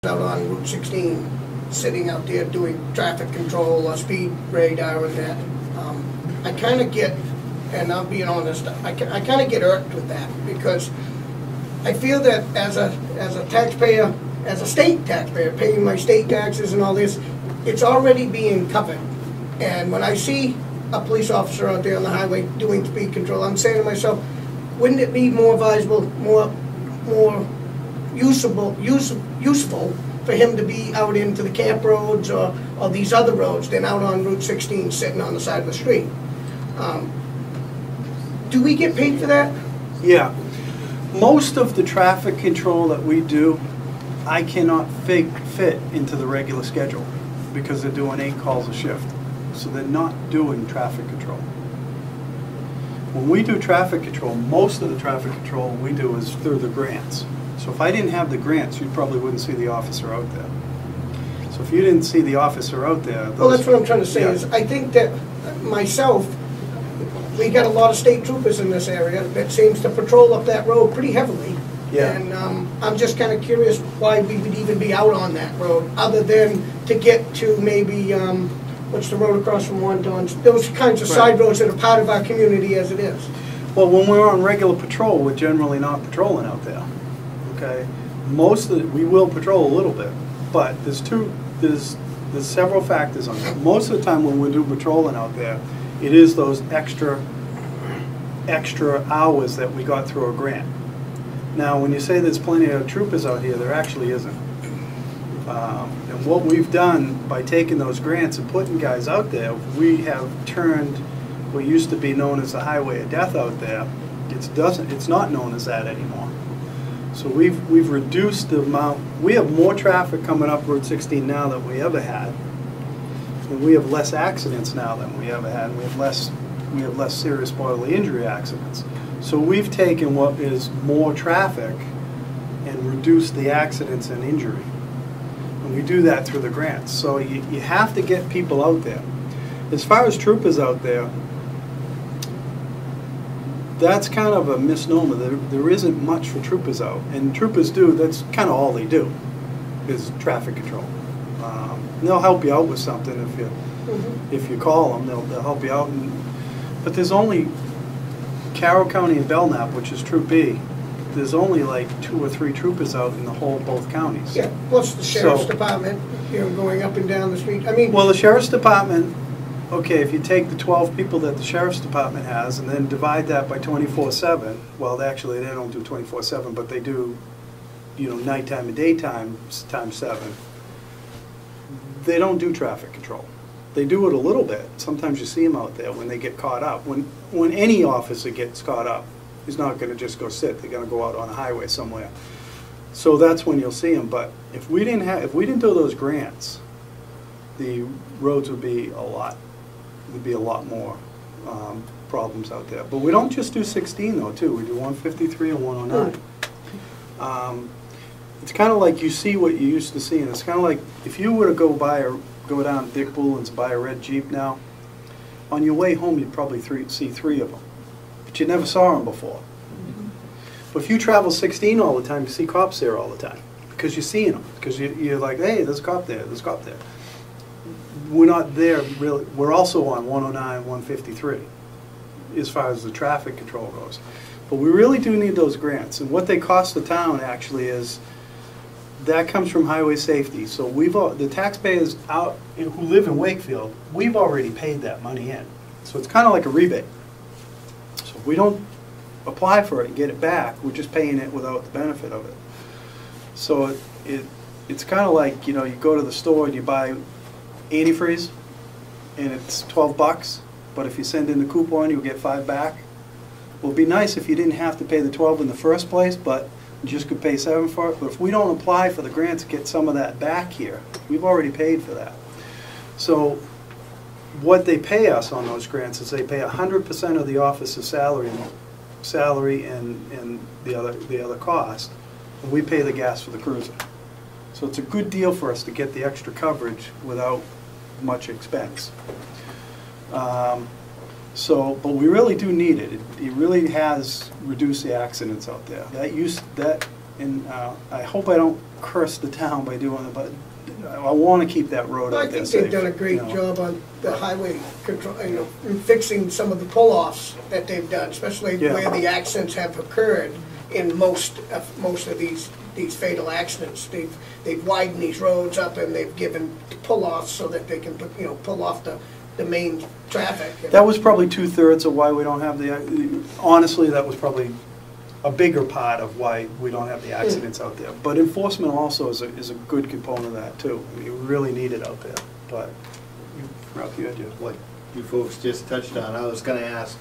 out on Route 16, sitting out there doing traffic control or speed radar and that. I kind of get, and I'm being honest, I kind of get irked with that, because I feel that as a taxpayer, as a state taxpayer, paying my state taxes and all this, it's already being covered. And when I see a police officer out there on the highway doing speed control, I'm saying to myself, wouldn't it be more advisable, more useful for him to be out into the camp roads or these other roads than out on Route 16 sitting on the side of the street? Do we get paid for that? Yeah. Most of the traffic control that we do, I cannot fit into the regular schedule because they're doing 8 calls a shift. So they're not doing traffic control. When we do traffic control, most of the traffic control we do is through the grants. So if I didn't have the grants, you probably wouldn't see the officer out there. So if you didn't see the officer out there... Well, that's what I'm trying to say, is I think that myself, we got a lot of state troopers in this area that seems to patrol up that road pretty heavily. Yeah. And I'm just kind of curious why we would even be out on that road, other than to get to maybe, what's the road across from Wonton's? Those kinds of side roads that are part of our community as it is. Well, when we're on regular patrol, we're generally not patrolling out there. Okay, we will patrol a little bit, but there's several factors on that. Most of the time when we do patrolling out there, it is those extra hours that we got through a grant. Now, when you say there's plenty of troopers out here, there actually isn't. And what we've done by taking those grants and putting guys out there, we have turned what used to be known as the highway of death out there. It's not known as that anymore. So we've reduced the amount. We have more traffic coming up Route 16 now than we ever had, and we have less accidents now than we ever had. We have less serious bodily injury accidents. So we've taken what is more traffic and reduced the accidents and injury. And we do that through the grants. So you have to get people out there. As far as troopers out there, that's kind of a misnomer. There isn't much for troopers out. And troopers that's kind of all they do, is traffic control. They'll help you out with something if you call them. They'll help you out. But there's only C.R.O.W. County and Belknap, which is Troop B. There's only like 2 or 3 troopers out in both counties. Yeah, plus the sheriff's department, going up and down the street. I mean, well, the sheriff's department. Okay, if you take the 12 people that the sheriff's department has and then divide that by 24/7, well, actually they don't do 24/7, but they do, nighttime and daytime times 7. They don't do traffic control. They do it a little bit. Sometimes you see them out there when they get caught up. When any officer gets caught up, he's not going to just go sit. They're going to go out on a highway somewhere. So that's when you'll see them. But if we didn't do those grants, the roads would be a lot more problems out there. But we don't just do 16 though, too. We do 153 and 109. It's kind of like you see what you used to see, and it's kind of like if you were to go down Dick Bullen's, buy a red Jeep now, on your way home you'd probably see 3 of them, but you never saw them before. But if you travel 16 all the time, you see cops there all the time because you're seeing them, because you're like, hey, there's a cop there, there's a cop there. We're not there really. We're also on 109, 153 as far as the traffic control goes. But we really do need those grants, and what they cost the town actually is that comes from highway safety. So the taxpayers out who live in Wakefield, we've already paid that money in. So it's kind of like a rebate. So if we don't apply for it and get it back, we're just paying it without the benefit of it. So it's kind of like, you go to the store and you buy antifreeze and it's $12, but if you send in the coupon you'll get 5 back. Well, it'd be nice if you didn't have to pay the 12 in the first place, but you just could pay 7 for it. But if we don't apply for the grant to get some of that back here, we've already paid for that. So what they pay us on those grants is they pay 100% of the officer's salary and the other cost, and we pay the gas for the cruiser. So it's a good deal for us to get the extra coverage without much expense. But we really do need it. It really has reduced the accidents out there. and I hope I don't curse the town by doing it, but I want to keep that road Well, out I there think safe. they've done a great you know. job on the highway control, in fixing some of the pull-offs that they've done, especially Yeah. where the accidents have occurred in most of these fatal accidents. They've widened these roads up and they've given pull-offs so that they can pull off the main traffic. That was probably 2/3 of why we don't have honestly, that was probably a bigger part of why we don't have the accidents out there. But enforcement also is a good component of that too. I mean, you really need it out there, but Ralph, you had your... What you folks just touched on, I was gonna ask,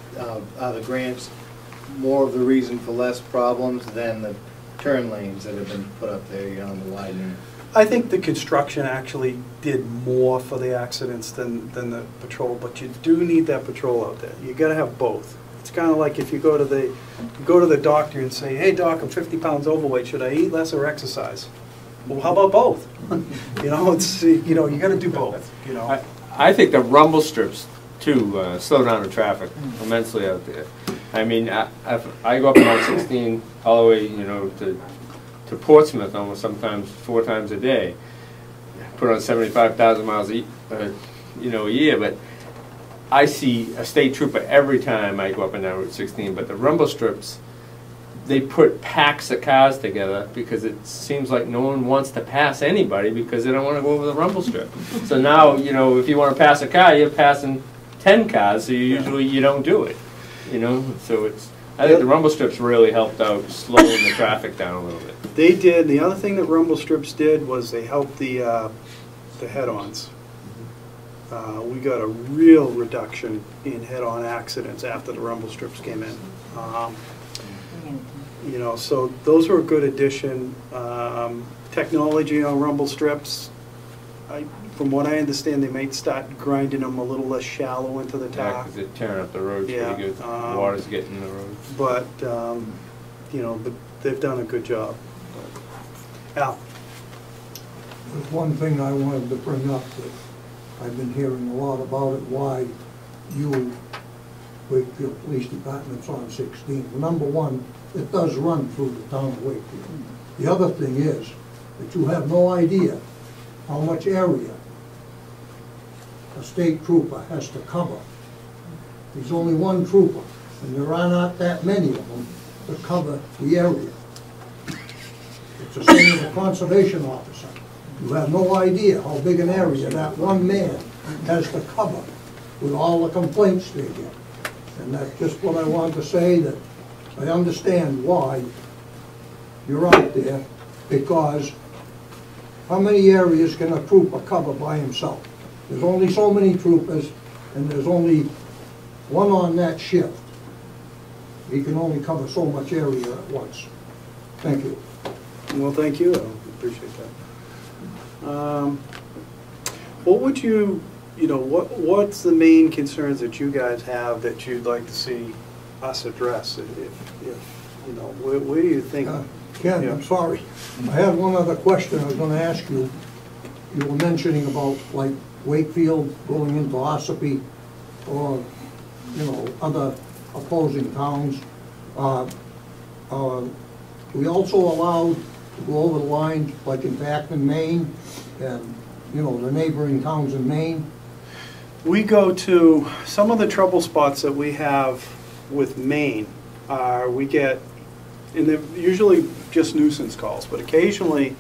are the grants more of the reason for less problems than the turn lanes that have been put up there, the widening? I think the construction actually did more for the accidents than the patrol, but you do need that patrol out there. You gotta have both. It's kind of like if you go to the doctor and say, hey doc, I'm 50 pounds overweight, should I eat less or exercise? Well, how about both? It's, you gotta do both, I think the rumble strips, too, slow down the traffic immensely out there. I mean, I go up on 16 all the way, to Portsmouth almost sometimes 4 times a day. Put on 75,000 miles a year, but I see a state trooper every time I go up and down Route 16. But the rumble strips, they put packs of cars together because it seems like no one wants to pass anybody because they don't want to go over the rumble strip. So now, if you want to pass a car, you're passing 10 cars, so you don't do it. So I think the rumble strips really helped out slowing the traffic down a little bit. They did. The other thing that rumble strips did was they helped the head-ons. We got a real reduction in head-on accidents after the rumble strips came in. So those were a good addition. Technology on rumble strips, from what I understand, they might start grinding them a little less shallow into the Yeah, tar. because they're tearing up the roads pretty good. Water's getting in the road. But, they've done a good job. Al? There's one thing I wanted to bring up that I've been hearing a lot about it, why you, Wakefield Police Department's on 16. Well, number one, it does run through the town of Wakefield. The other thing is that you have no idea how much area a state trooper has to cover. There's only one trooper, and there are not that many of them to cover the area. It's the same as a conservation officer. You have no idea how big an area that one man has to cover with all the complaints they get. And that's just what I wanted to say, that I understand why you're out there, because how many areas can a trooper cover by himself? There's only so many troopers, and there's only one on that shift. He can only cover so much area at once. Thank you. Well, thank you. I appreciate that. What would you, what's the main concerns that you guys have that you'd like to see us address? Where do you think? Ken, Yeah. I'm sorry. I had one other question I was going to ask you. You were mentioning about like Wakefield going into Ossipee or, other opposing towns. We also allowed to go over the line like in Acton, Maine, and, the neighboring towns in Maine. We go to, some of the trouble spots that we have with Maine are, we get, and they're usually just nuisance calls, but occasionally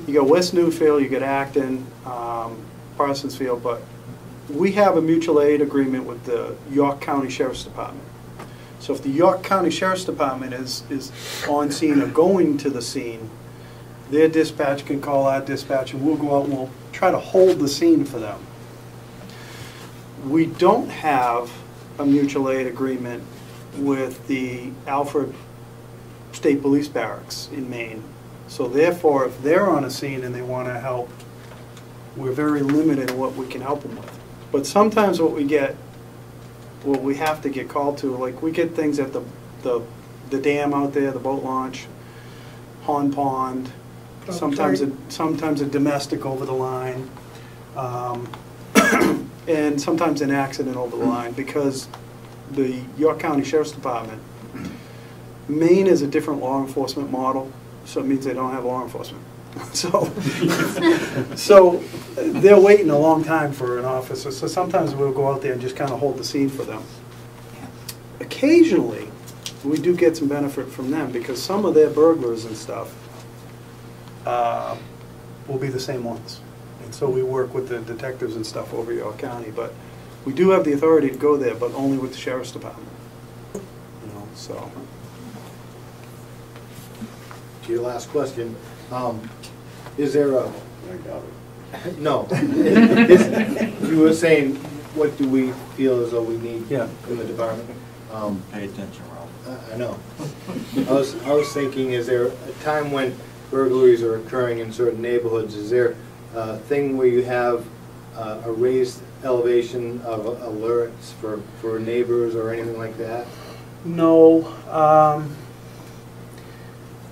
you got West Newfield, you got Acton, Parsonsfield, but we have a mutual aid agreement with the York County Sheriff's Department. So if the York County Sheriff's Department is on scene or going to the scene, their dispatch can call our dispatch and we'll go out and we'll try to hold the scene for them. We don't have a mutual aid agreement with the Alfred State Police Barracks in Maine. So therefore, if they're on a scene and they want to help, we're very limited in what we can help them with. But sometimes what we have to get called to, like we get things at the dam out there, the boat launch, Hon Pond, sometimes a domestic over the line, and sometimes an accident over the line, because the York County Sheriff's Department, Maine is a different law enforcement model. so it means they don't have law enforcement. So they're waiting a long time for an officer, so sometimes we'll go out there and just kind of hold the scene for them. Occasionally, we do get some benefit from them, because some of their burglars and stuff will be the same ones. And so we work with the detectives and stuff over York County, but we do have the authority to go there, but only with the Sheriff's Department. You know, so. To your last question, is there a, no, you were saying, what do we feel as though we need in the department? Pay attention, Ralph. I know. I was thinking, is there a time when burglaries are occurring in certain neighborhoods? Is there a thing where you have a raised elevation of alerts for neighbors or anything like that? No.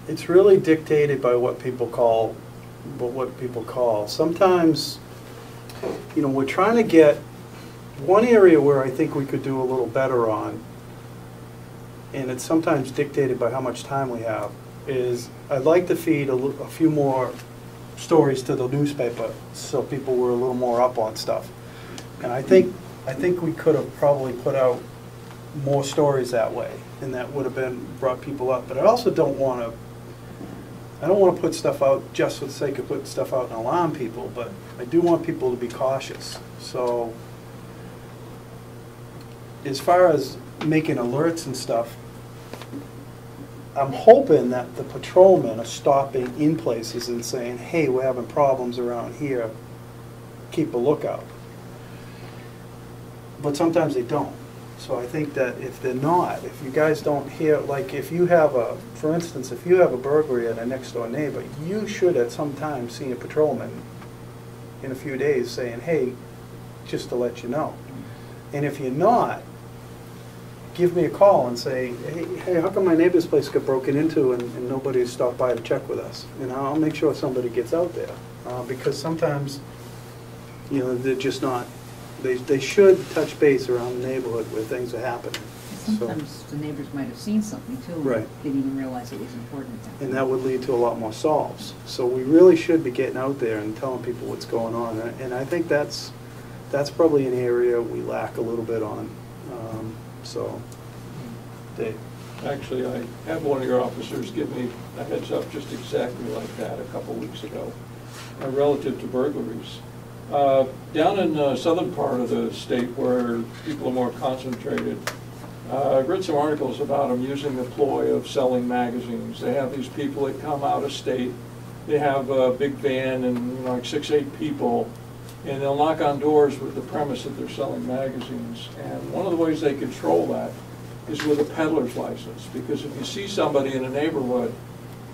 It's really dictated by what people call. Sometimes, you know, we're trying to get one area where I think we could do a little better on, and it's sometimes dictated by how much time we have, is I'd like to feed a few more stories to the newspaper so people were a little more up on stuff. And I think we could have probably put out more stories that way, and that would have brought people up. But I also don't want to put stuff out just for the sake of putting stuff out and alarm people, but I do want people to be cautious. So as far as making alerts and stuff, I'm hoping that the patrolmen are stopping in places and saying, hey, we're having problems around here, keep a lookout. But sometimes they don't. So I think that if they're not, if you guys don't hear, like if you have for instance, if you have a burglary at a next door neighbor, you should at some time see a patrolman in a few days saying, hey, just to let you know. And if you're not, give me a call and say, hey, how come my neighbor's place got broken into and nobody stopped by to check with us? And I'll make sure somebody gets out there. Because sometimes, you know, they're just not, they should touch base around the neighborhood where things are happening. Sometimes the neighbors might have seen something too, and Right. didn't even realize it was important. And that would lead to a lot more solves. So we really should be getting out there and telling people what's going on. And I think that's probably an area we lack a little bit on. So, Dave. Actually, I had one of your officers give me a heads up just exactly like that a couple weeks ago, relative to burglaries. Down in the southern part of the state where people are more concentrated, I've read some articles about them using the ploy of selling magazines. They have these people that come out of state, they have a big van and like 6, 8 people, and they'll knock on doors with the premise that they're selling magazines. And one of the ways they control that is with a peddler's license, because if you see somebody in a neighborhood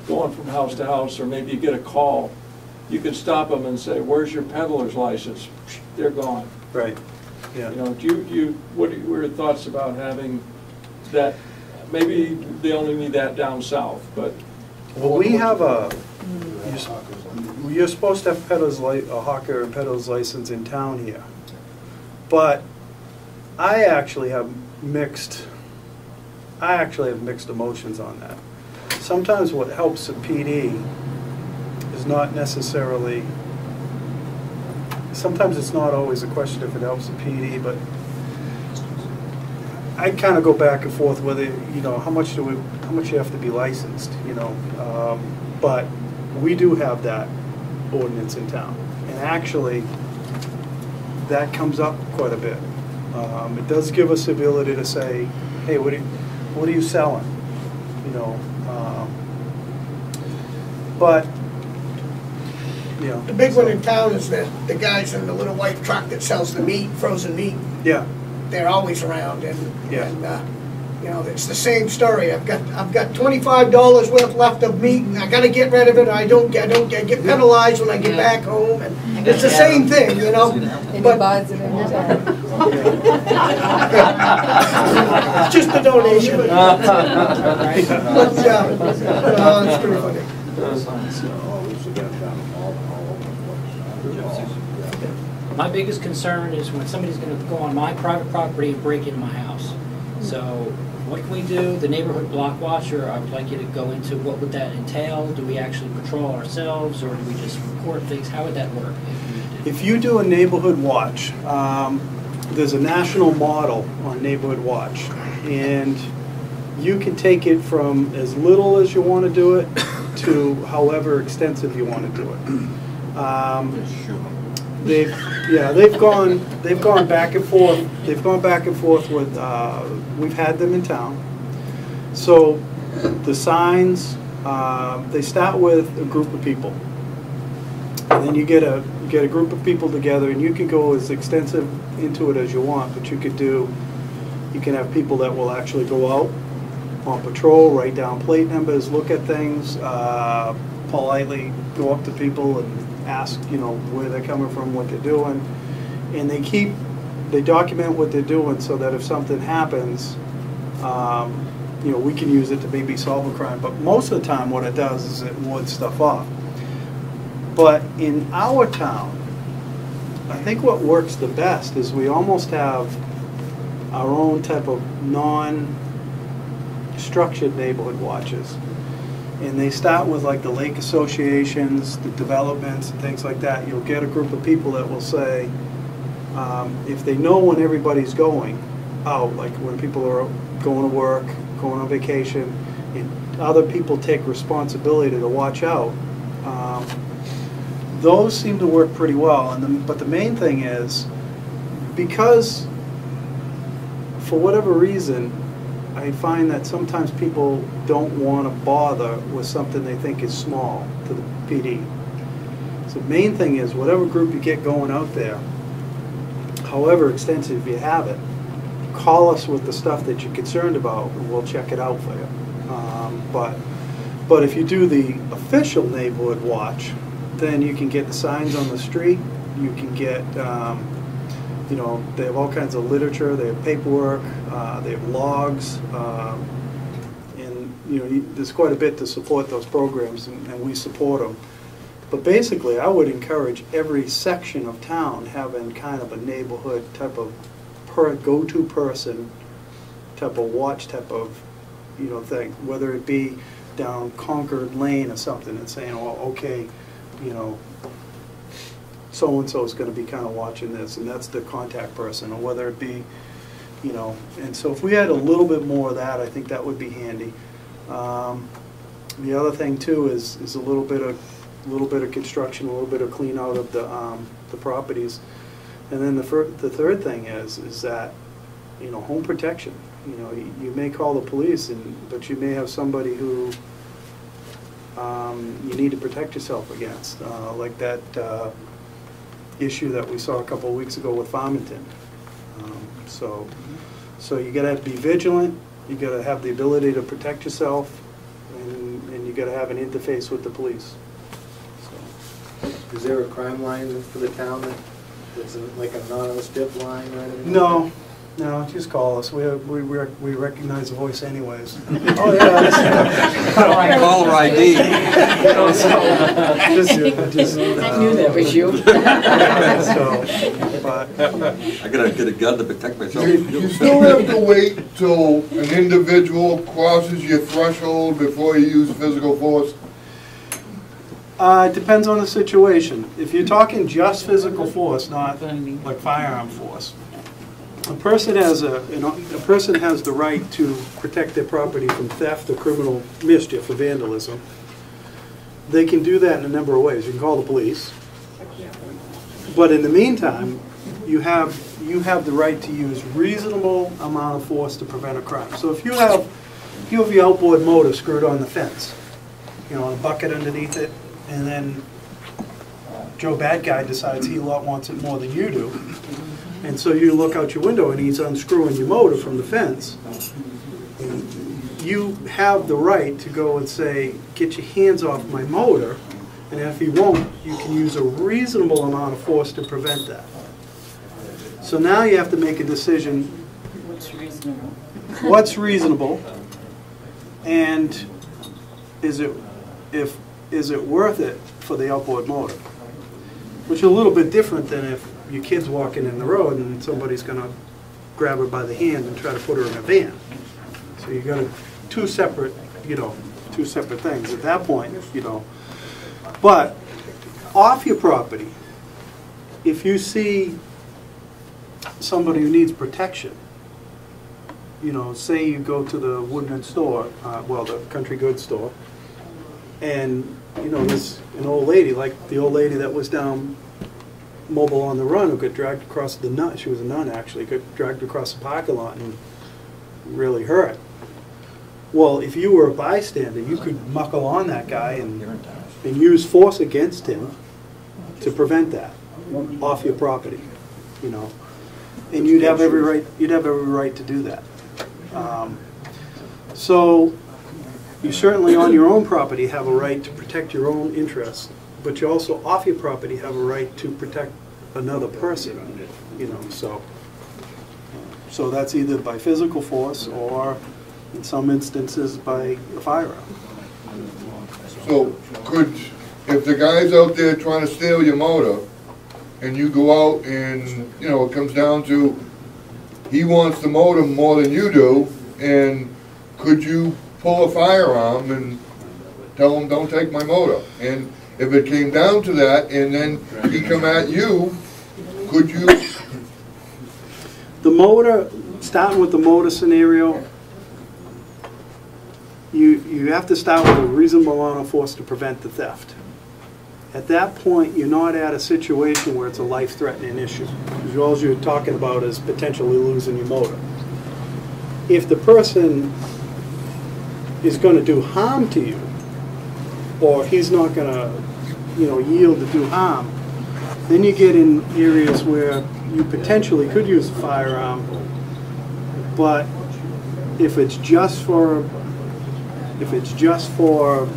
going from house to house, or maybe you get a call, you can stop them and say, where's your peddler's license? They're gone. Right. Yeah. You know, what are your thoughts about having that? Maybe they only need that down south, but. Well, we have you're supposed to have a hawker and peddler's license in town here. But I actually have mixed emotions on that. Sometimes what helps a PD is not necessarily, sometimes it's not always a question if it helps the PD, but I kind of go back and forth whether, you know, how much you have to be licensed, you know. But we do have that ordinance in town, and actually that comes up quite a bit. It does give us the ability to say, hey, what are you selling, you know. But you know, The big one in town is the guys in the little white truck that sells the meat, frozen meat. yeah, They're always around, and Yeah. you know, it's the same story. I've got $25 worth left of meat, and I got to get rid of it. Or I get penalized when I get back home, and it's the same thing, you know. But buys it every time. it's just a donation. But it's pretty funny. My biggest concern is when somebody's going to go on my private property and break into my house. So what can we do? The neighborhood block watcher, I would like you to go into what would that entail? Do we actually patrol ourselves, or do we just report things? How would that work? If you do a neighborhood watch, there's a national model on neighborhood watch, and you can take it from as little as you want to do it to however extensive you want to do it. They've gone back and forth. They've gone back and forth with. We've had them in town. So the signs, they start with a group of people, and then you get a group of people together, and you can go as extensive into it as you want. But you can have people that will actually go out on patrol, write down plate numbers, look at things, politely go up to people and ask, where they're coming from, what they're doing, and they document what they're doing so that if something happens, we can use it to maybe solve a crime. But most of the time, what it does is it wards stuff off. But in our town, I think what works the best is we almost have our own type of non-structured neighborhood watches. And they start with like the lake associations, the developments, and things like that. You'll get a group of people that will say, if they know when everybody's going out, like when people are going to work, going on vacation, and other people take responsibility to watch out, those seem to work pretty well. But the main thing is, because for whatever reason, I find that sometimes people don't want to bother with something they think is small to the PD. So the main thing is, whatever group you get going out there, however extensive you have it, call us with the stuff that you're concerned about, and we'll check it out for you. But if you do the official neighborhood watch, then you can get the signs on the street, you can get they have all kinds of literature, they have paperwork, they have logs, and there's quite a bit to support those programs, and we support them. But basically, I would encourage every section of town having kind of a neighborhood type of go-to person type of watch type of thing, whether it be down Concord Lane or something, and saying, well, okay, so-and-so is going to be kind of watching this, and that's the contact person, or whether it be, and so if we had a little bit more of that, I think that would be handy. The other thing too is a little bit of construction, a little bit of clean out of the properties, and then the third thing is that home protection. You may call the police, but you may have somebody who you need to protect yourself against, like that issue that we saw a couple of weeks ago with Farmington. So you got to be vigilant. You got to have the ability to protect yourself, and you got to have an interface with the police. So. Is there a crime line for the town that's like an anonymous tip line or anything? No. No, just call us. We recognize the voice anyways. Oh yeah. Caller ID. I knew that was you. I gotta get a gun to protect myself. You still have to wait till an individual crosses your threshold before you use physical force? It depends on the situation. If you're talking just physical force, not like firearm force, a person has the right to protect their property from theft or criminal mischief or vandalism. They can do that in a number of ways. You can call the police, but in the meantime, you have the right to use reasonable amount of force to prevent a crime. So if you have your outboard motor screwed on the fence, a bucket underneath it, and then Joe Bad Guy decides he wants it more than you do. And so you look out your window and he's unscrewing your motor from the fence. You have the right to go and say, get your hands off my motor, and if he won't, you can use a reasonable amount of force to prevent that. So now you have to make a decision. What's reasonable? What's reasonable, and is it worth it for the outboard motor? Which is a little bit different than if your kid's walking in the road and somebody's going to grab her by the hand and try to put her in a van. So you got two separate things at that point, But off your property, if you see somebody who needs protection, say you go to the Woodman store, the country goods store, and, there's an old lady, like the old lady that was down Mobile on the Run, who got dragged across the nun, she was a nun actually, got dragged across the parking lot and really hurt. Well, if you were a bystander, you could muckle on that guy and use force against him to prevent that off your property, and you'd have every right to do that. So you certainly on your own property have a right to protect your own interests, but you also off your property have a right to protect another person, so that's either by physical force or in some instances by a firearm. So if the guy's out there trying to steal your motor, and you go out and, it comes down to, he wants the motor more than you do, and could you pull a firearm and tell him, don't take my motor? And if it came down to that, and then he come at you, could you? The motor, starting with the motor scenario, you have to start with a reasonable amount of force to prevent the theft. At that point, you're not at a situation where it's a life-threatening issue. Because all you're talking about is potentially losing your motor. If the person is going to do harm to you, or he's not going to, yield to do harm, then you get in areas where you potentially could use a firearm. But if it's just for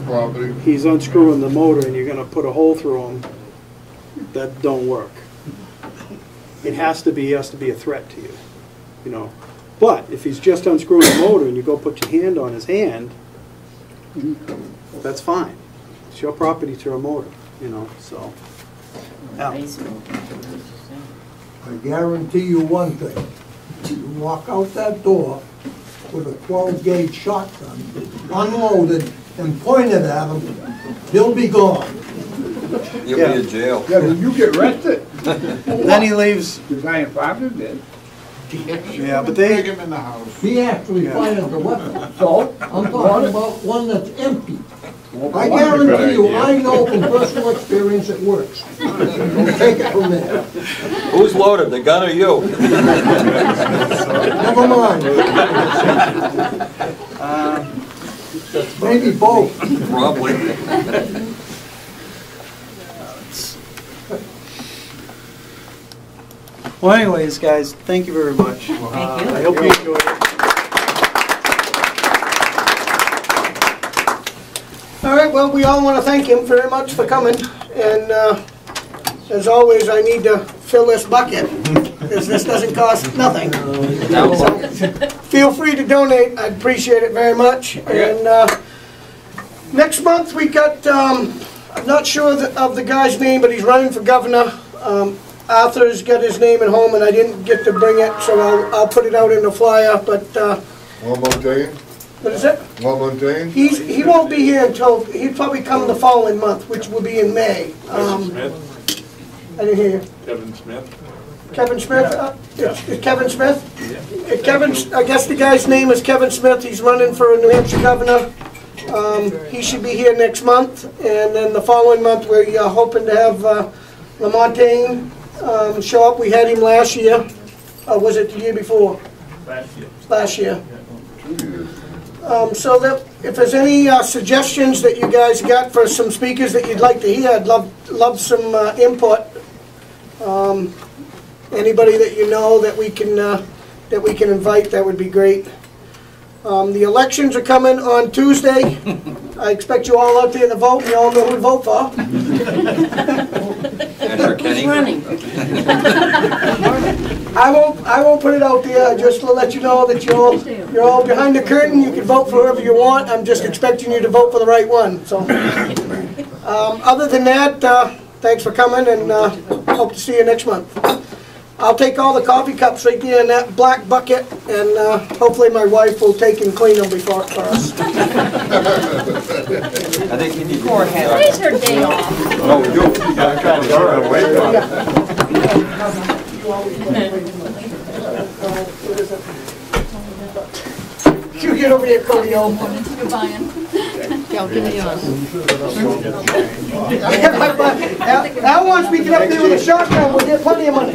Property. he's unscrewing the motor and you're going to put a hole through him, that don't work. It has to be a threat to you, But if he's just unscrewing the motor and you go put your hand on his hand, that's fine. It's your property to a motor, so. Yeah. I guarantee you one thing, you walk out that door with a 12-gauge shotgun, unloaded and pointed at him, he'll be gone. You'll be in jail. Yeah, but you get arrested. Then he leaves. The guy in Providence did. Yeah, but they. him in the house. He actually fired the weapon. So, I'm talking about one that's empty. I guarantee you, I know from personal experience it works. Take it from there. Who's loaded, the gun or you? Never mind. Maybe both. Probably. Well, anyways, guys, thank you very much. Thank you. I hope you enjoyed it. All right, well, we all want to thank him very much for coming, and as always, I need to fill this bucket, because this doesn't cost nothing. So, feel free to donate, I'd appreciate it very much. And next month we got, I'm not sure of the guy's name, but he's running for governor. Arthur's got his name at home, and I didn't get to bring it, so I'll put it out in the flyer, but... Montaigne? What is it? Montaigne? He won't be here until, he'll probably come the following month, which will be in May. Smith? I didn't hear you. Kevin Smith? Kevin Smith? It's Kevin Smith? Yeah. I guess the guy's name is Kevin Smith. He's running for New Hampshire governor. He should be here next month, and then the following month we're hoping to have LaMontagne show up. We had him last year. Was it the year before? Last year. So that if there's any suggestions that you guys got for some speakers that you'd like to hear, I'd love some input. Anybody that you know that we can invite, that would be great. The elections are coming on Tuesday. I expect you all out there to vote. You all know who to vote for. Kenny. Running. I won't put it out there. Just to let you know that you're all behind the curtain. You can vote for whoever you want. I'm just expecting you to vote for the right one. So, other than that, thanks for coming, and hope to see you next month. I'll take all the coffee cups right there in that black bucket, and hopefully my wife will take and clean them before for us. I think you need more hands. Today's her day off. No, you gotta try to go away from You get over there, Cody. You're buying. I'll give it yours. Al wants me to get up there with a shotgun, we'll get plenty of money.